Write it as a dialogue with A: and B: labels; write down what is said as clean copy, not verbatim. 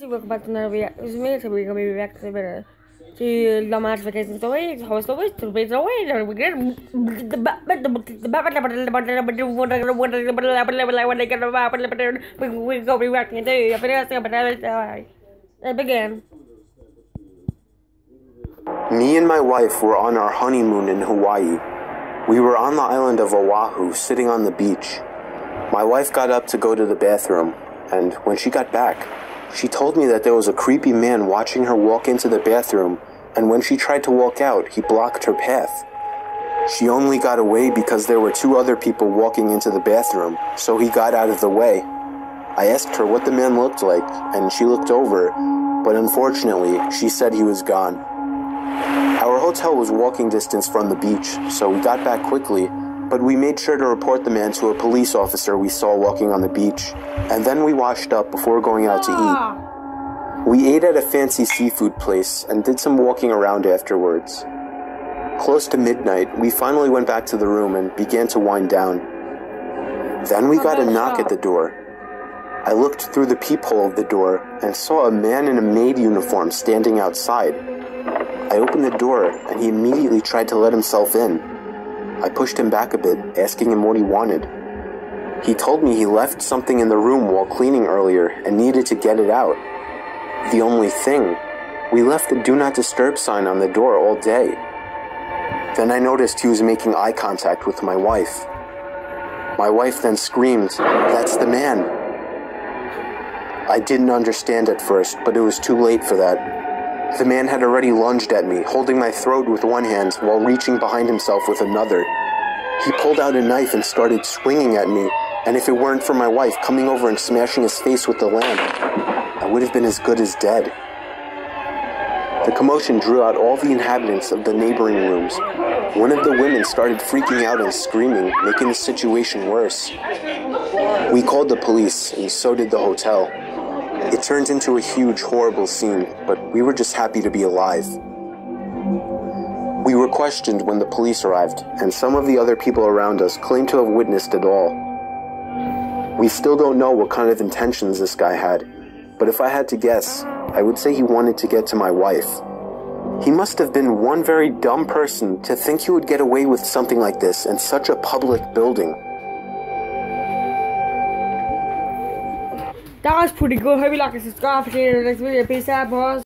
A: Welcome back to another reaction. This minute we're gonna be reacting to Llama vacation story. How is the way to be the way we get we go be reacting to begin.
B: Me and my wife were on our honeymoon in Hawaii. We were on the island of Oahu, sitting on the beach. My wife got up to go to the bathroom, and when she got back, she told me that there was a creepy man watching her walk into the bathroom, and when she tried to walk out, he blocked her path. She only got away because there were two other people walking into the bathroom, so he got out of the way. I asked her what the man looked like, and she looked over, but unfortunately, she said he was gone. Our hotel was walking distance from the beach, so we got back quickly, but we made sure to report the man to a police officer we saw walking on the beach, and then we washed up before going out to eat. We ate at a fancy seafood place and did some walking around afterwards. Close to midnight, we finally went back to the room and began to wind down. Then we got a knock at the door. I looked through the peephole of the door and saw a man in a maid uniform standing outside. I opened the door and he immediately tried to let himself in. I pushed him back a bit, asking him what he wanted. He told me he left something in the room while cleaning earlier and needed to get it out. The only thing, we left a do not disturb sign on the door all day. Then I noticed he was making eye contact with my wife. My wife then screamed, "That's the man." I didn't understand at first, but it was too late for that. The man had already lunged at me, holding my throat with one hand while reaching behind himself with another. He pulled out a knife and started swinging at me, and if it weren't for my wife coming over and smashing his face with the lamp, I would have been as good as dead. The commotion drew out all the inhabitants of the neighboring rooms. One of the women started freaking out and screaming, making the situation worse. We called the police, and so did the hotel. It turned into a huge, horrible scene, but we were just happy to be alive. We were questioned when the police arrived, and some of the other people around us claimed to have witnessed it all. We still don't know what kind of intentions this guy had, but if I had to guess, I would say he wanted to get to my wife. He must have been one very dumb person to think he would get away with something like this in such a public building.
A: That was pretty good. Hope you like and subscribe for the next video. Peace out, boys.